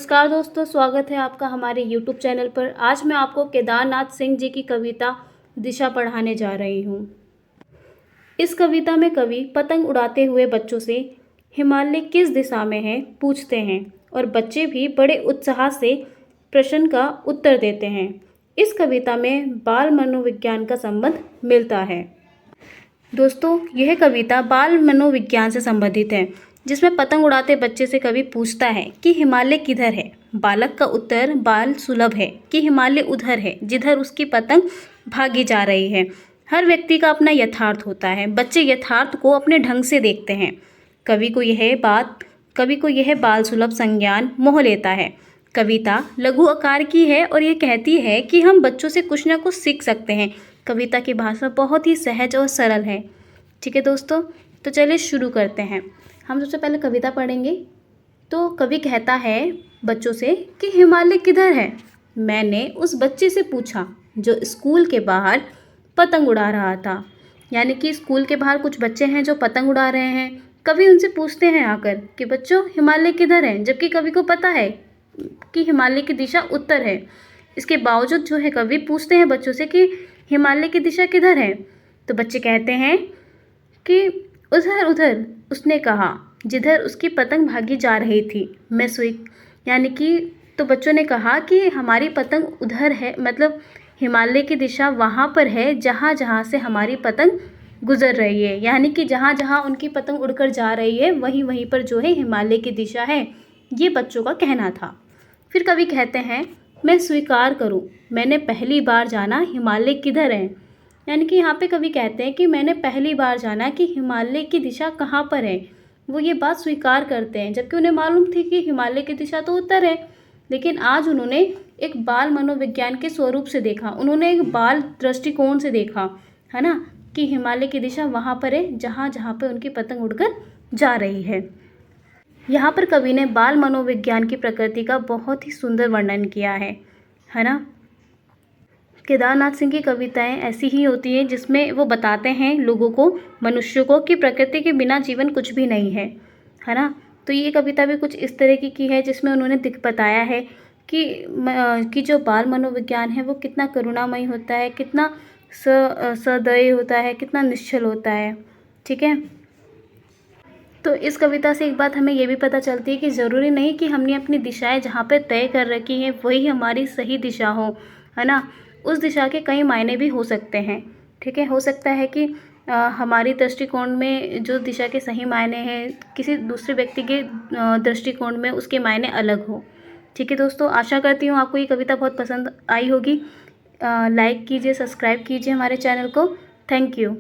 नमस्कार दोस्तों, स्वागत है आपका हमारे YouTube चैनल पर। आज मैं आपको केदारनाथ सिंह जी की कविता दिशा पढ़ाने जा रही हूँ। इस कविता में कवि पतंग उड़ाते हुए बच्चों से हिमालय किस दिशा में है पूछते हैं और बच्चे भी बड़े उत्साह से प्रश्न का उत्तर देते हैं। इस कविता में बाल मनोविज्ञान का संबंध मिलता है। दोस्तों, यह कविता बाल मनोविज्ञान से संबंधित है, जिसमें पतंग उड़ाते बच्चे से कवि पूछता है कि हिमालय किधर है। बालक का उत्तर बाल सुलभ है कि हिमालय उधर है जिधर उसकी पतंग भागी जा रही है। हर व्यक्ति का अपना यथार्थ होता है। बच्चे यथार्थ को अपने ढंग से देखते हैं। कवि को यह बाल सुलभ संज्ञान मोह लेता है। कविता लघु आकार की है और ये कहती है कि हम बच्चों से कुछ ना कुछ सीख सकते हैं। कविता की भाषा बहुत ही सहज और सरल है। ठीक है दोस्तों, तो चलिए शुरू करते हैं। हम सबसे पहले कविता पढ़ेंगे। तो कवि कहता है बच्चों से कि हिमालय किधर है। मैंने उस बच्चे से पूछा जो स्कूल के बाहर पतंग उड़ा रहा था। यानी कि स्कूल के बाहर कुछ बच्चे हैं जो पतंग उड़ा रहे हैं। कवि उनसे पूछते हैं आकर कि बच्चों हिमालय किधर है, जबकि कवि को पता है कि हिमालय की दिशा उत्तर है। इसके बावजूद जो है कवि पूछते हैं बच्चों से कि हिमालय की दिशा किधर है। तो बच्चे कहते हैं कि उधर उधर, उसने कहा, जिधर उसकी पतंग भागी जा रही थी। यानी कि तो बच्चों ने कहा कि हमारी पतंग उधर है, मतलब हिमालय की दिशा वहाँ पर है जहाँ जहाँ से हमारी पतंग गुजर रही है। यानी कि जहाँ जहाँ उनकी पतंग उड़कर जा रही है वहीं वहीं पर जो है हिमालय की दिशा है। ये बच्चों का कहना था। फिर कवि कहते हैं मैं स्वीकार करूँ, मैंने पहली बार जाना हिमालय किधर है। यानी कि यहाँ पे कवि कहते हैं कि मैंने पहली बार जाना कि हिमालय की दिशा कहाँ पर है। वो ये बात स्वीकार करते हैं, जबकि उन्हें मालूम थी कि हिमालय की दिशा तो उत्तर है। लेकिन आज उन्होंने एक बाल मनोविज्ञान के स्वरूप से देखा, उन्होंने एक बाल दृष्टिकोण से देखा, है ना, कि हिमालय की दिशा वहाँ पर है जहाँ जहाँ पर उनकी पतंग उड़कर जा रही है। यहाँ पर कवि ने बाल मनोविज्ञान की प्रकृति का बहुत ही सुंदर वर्णन किया है ना। केदारनाथ सिंह की कविताएं ऐसी ही होती हैं जिसमें वो बताते हैं लोगों को, मनुष्यों को, कि प्रकृति के बिना जीवन कुछ भी नहीं है ना। तो ये कविता भी कुछ इस तरह की है जिसमें उन्होंने बताया है कि जो बाल मनोविज्ञान है वो कितना करुणामयी होता है, कितना सदय होता है, कितना निश्चल होता है। ठीक है, तो इस कविता से एक बात हमें ये भी पता चलती है कि ज़रूरी नहीं कि हमने अपनी दिशाएं जहाँ पे तय कर रखी हैं वही हमारी सही दिशा हो, है ना। उस दिशा के कई मायने भी हो सकते हैं। ठीक है, हो सकता है कि हमारी दृष्टिकोण में जो दिशा के सही मायने हैं किसी दूसरे व्यक्ति के दृष्टिकोण में उसके मायने अलग हो। ठीक है दोस्तों, आशा करती हूँ आपको ये कविता बहुत पसंद आई होगी। लाइक कीजिए, सब्सक्राइब कीजिए हमारे चैनल को। Thank you.